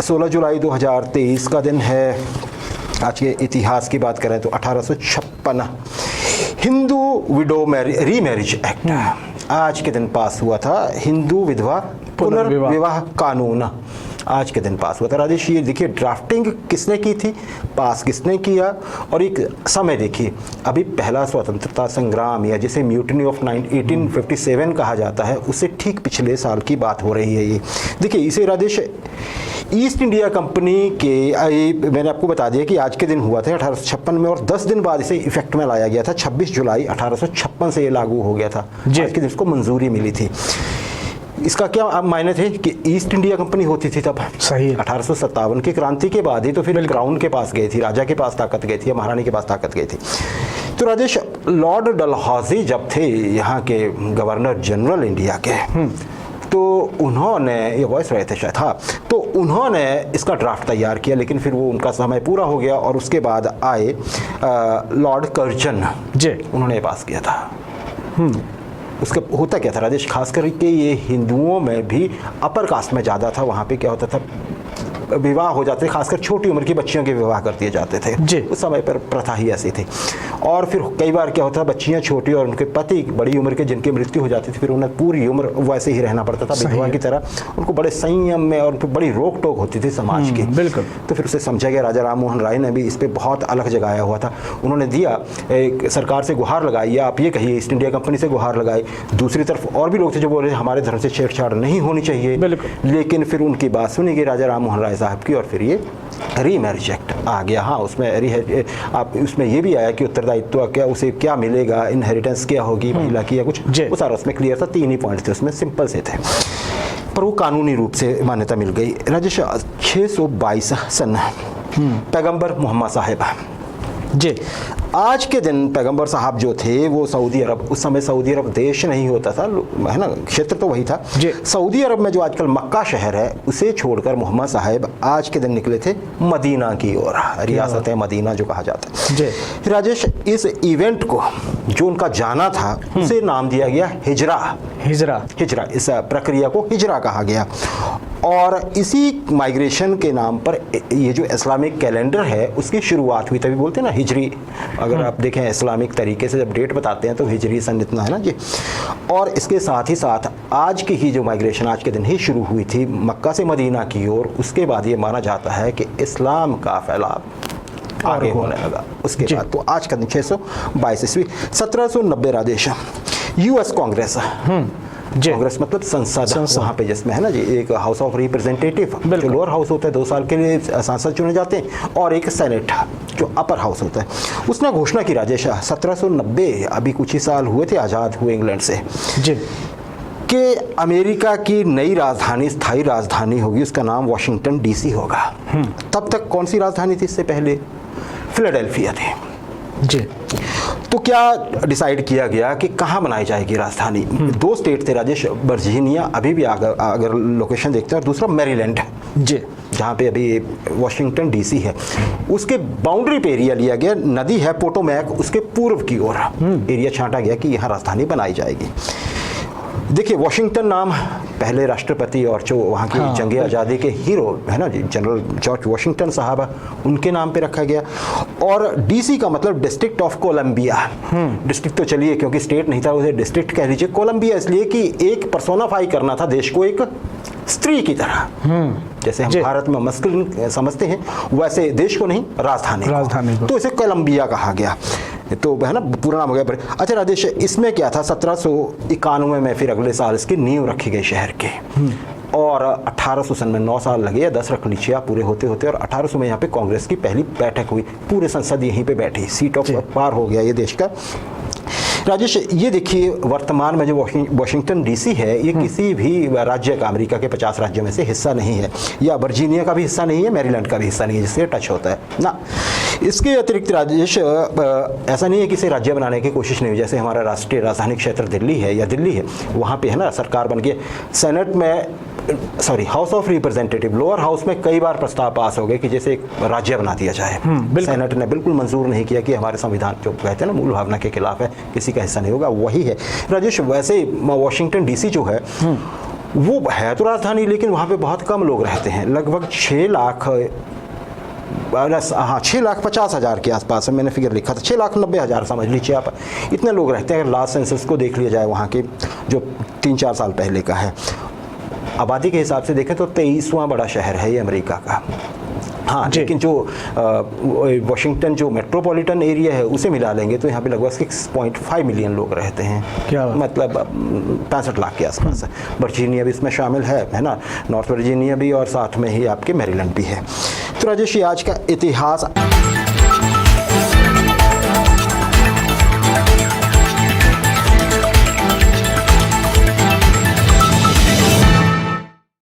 16 जुलाई 2023 का दिन है। आज के इतिहास की बात करें तो 1856 हिंदू विडो रीमैरिज एक्ट आज के दिन पास हुआ था। हिंदू विधवा पुनर्विवाह कानून आज के दिन पास हुआ था। राजेश, ये देखिए ड्राफ्टिंग किसने की थी, पास किसने किया, और एक समय देखिए, अभी पहला स्वतंत्रता संग्राम या जिसे म्यूटनी ऑफ 1857 कहा जाता है, उससे ठीक पिछले साल की बात हो रही है। ये देखिए, इसे राजेश ईस्ट इंडिया कंपनी के, मैंने आपको बता दिया कि आज के दिन हुआ था 1856 में, और 10 दिन बाद इसे इफेक्ट में लाया गया था। 26 जुलाई 1856 से ये लागू हो गया था। आज के दिन इसको मंजूरी मिली थी। इसका क्या अब मायने थे कि ईस्ट इंडिया कंपनी होती थी तब, सही 1857 की क्रांति के बाद ही तो फिर क्राउन के पास गई थी, राजा के पास ताकत गई थी, महारानी के पास ताकत गई थी। तो राजेश, लॉर्ड डलहौजी जब थे यहाँ के गवर्नर जनरल इंडिया के, तो उन्होंने, ये वॉइस रहे थे शायद, हाँ, तो उन्होंने इसका ड्राफ्ट तैयार किया, लेकिन फिर वो उनका समय पूरा हो गया और उसके बाद आए लॉर्ड कर्जन जी, उन्होंने पास किया था। उसका होता क्या था राजेश, खास करके ये हिंदुओं में भी अपर कास्ट में ज़्यादा था। वहाँ पे क्या होता था, विवाह हो जाते, खासकर छोटी उम्र की बच्चियों के विवाह कर दिए जाते थे। उस समय पर प्रथा ही ऐसी थी। और फिर कई बार क्या होता, बच्चियां छोटी और उनके पति बड़ी उम्र के जिनकी मृत्यु हो जाती थी, फिर उन्हें पूरी उम्र वैसे ही रहना पड़ता था विधवा की तरह। उनको बड़े संयम में और उनको बड़ी रोक टोक होती थी समाज की। बिल्कुल। तो फिर उसे समझा गया। राजा राम मोहन राय ने भी इस पर बहुत अलग जगाया हुआ था। उन्होंने दिया, सरकार से गुहार लगाई, या आप ये कहिए ईस्ट इंडिया कंपनी से गुहार लगाई। दूसरी तरफ और भी लोग थे जो बोले हमारे धर्म से छेड़छाड़ नहीं होनी चाहिए, लेकिन फिर उनकी बात सुनी गई राजा राम मोहन राय साहब की, और फिर ये रीमैरिज एक्ट आ गया। हाँ, उसमें आप उसमें ये भी आया कि उत्तरदायित्व क्या, उसे क्या मिलेगा, इनहेरिटेंस क्या होगी महिला की, या कुछ वो सारा उसमें क्लियर था। 3 ही पॉइंट थे उसमें, सिंपल से थे, पर वो कानूनी रूप से मान्यता मिल गई। राजेश, 622 सन पैगंबर मोहम्मद साहिब जी, आज के दिन पैगंबर साहब जो थे वो सऊदी अरब, उस समय सऊदी अरब देश नहीं होता था, है ना, क्षेत्र तो वही था। सऊदी अरब में जो आजकल मक्का शहर है उसे छोड़कर मोहम्मद साहब आज के दिन निकले थे मदीना की ओर, रियासत है मदीना जो कहा जाता है। राजेश, इस इवेंट को जो उनका जाना था उसे नाम दिया गया हिजरा। इस प्रक्रिया को हिजरा कहा गया, और इसी माइग्रेशन के नाम पर ये जो इस्लामिक कैलेंडर है उसकी शुरुआत हुई। तभी बोलते हैं ना हिजरी, अगर आप देखें इस्लामिक तरीके से जब डेट बताते हैं तो हिजरी सन इतना है ना जी। और इसके साथ ही साथ आज की ही जो माइग्रेशन आज के दिन ही शुरू हुई थी मक्का से मदीना की ओर, उसके बाद ये माना जाता है कि इस्लाम का फैलाव आगे होने लगा। उसके बाद तो आज का दिन 622 ईस्वी 1790 राजेश, यूएस कांग्रेस कांग्रेस मतलब संसद वहाँ पे जिसमें है ना जी, एक हाउस ऑफ रिप्रेजेंटेटिव जो लोअर हाउस होता है, 2 साल के लिए सांसद चुने जाते हैं, और एक सेनेट जो अपर हाउस होता है। उसने घोषणा की राजेश 1790, अभी कुछ ही साल हुए थे आज़ाद हुए इंग्लैंड से जी, कि अमेरिका की नई राजधानी, स्थायी राजधानी होगी, उसका नाम वाशिंगटन डीसी होगा। तब तक कौन सी राजधानी थी इससे पहले? फिलाडेल्फिया थी जी। तो क्या डिसाइड किया गया कि कहाँ बनाई जाएगी राजधानी? 2 स्टेट थे राजेश, वर्जीनिया, अभी भी अगर लोकेशन देखते हैं, और दूसरा मैरीलैंड जी, जहाँ पे अभी वाशिंगटन डीसी है। उसके बाउंड्री पे एरिया लिया गया, नदी है पोटोमैक, उसके पूर्व की ओर एरिया छांटा गया कि यहाँ राजधानी बनाई जाएगी। देखिए, वाशिंगटन नाम पहले राष्ट्रपति और जो वहाँ की जंग आज़ादी के हीरो है ना जी, जनरल जॉर्ज वाशिंगटन साहब, उनके नाम पे रखा गया। और डीसी का मतलब डिस्ट्रिक्ट ऑफ कोलंबिया। डिस्ट्रिक्ट तो चलिए, क्योंकि स्टेट नहीं था, उसे डिस्ट्रिक्ट कह लीजिए। कोलंबिया इसलिए कि एक पर्सोनाफाई करना था देश को एक स्त्री की तरह, जैसे हम भारत में मस्कुलिन समझते हैं, वैसे देश को नहीं, राजधानी को। तो इसे कोलंबिया कहा गया, तो है ना, पूरा नाम हो गया। अच्छा राजेश, इसमें क्या था, 1791 में फिर अगले साल इसकी नींव रखी गई शहर के, और 1800 सन में 9 साल लगे, या 10 रख लीजिए पूरे होते होते, और 1800 में यहाँ पे कांग्रेस की पहली बैठक हुई, पूरे संसद यहीं पे बैठी, सीट ऑफ पार हो गया ये देश का। राजेश, ये देखिए वर्तमान में जो वाशिंगटन डीसी है, ये किसी भी राज्य का, अमेरिका के 50 राज्यों में से हिस्सा नहीं है, या वर्जीनिया का भी हिस्सा नहीं है, मैरीलैंड का भी हिस्सा नहीं है, जिससे टच होता है ना। इसके अतिरिक्त राजेश, ऐसा नहीं है कि इसे राज्य बनाने की कोशिश नहीं हुई। जैसे हमारा राष्ट्रीय राजधानी क्षेत्र दिल्ली है, या दिल्ली है, वहाँ पे है ना सरकार बन गई, सेनेट में, sorry, house of representative, lower house में कई बार प्रस्ताव पास हो गए कि जैसे एक राज्य बना दिया जाए। सेनेट ने बिल्कुल मंजूर नहीं किया कि हमारे संविधान जो कहते हैं ना मूल भावना के खिलाफ है, किसी का हिस्सा नहीं होगा, वही है राजेश। वैसे वाशिंगटन डीसी जो है वो है तो राजधानी, लेकिन वहाँ पे बहुत कम लोग रहते हैं, लगभग 6 लाख, हाँ 6,50,000 के आसपास है, मैंने फिगर लिखा था, 6,90,000 समझ लीजिए आप, इतने लोग रहते हैं। अगर लास्ट सेंसस को देख लिया जाए वहाँ के, जो 3-4 साल पहले का है, आबादी के हिसाब से देखें तो 23वां बड़ा शहर है ये अमेरिका का। हाँ, लेकिन जो वाशिंगटन जो मेट्रोपॉलिटन एरिया है उसे मिला लेंगे तो यहाँ पे लगभग 6.5 मिलियन लोग रहते हैं, क्या मतलब 65 लाख के आसपास है। वर्जीनिया भी इसमें शामिल है ना, नॉर्थ वर्जीनिया भी, और साथ में ही आपके मैरीलैंड भी है। तो राजेश, आज का इतिहास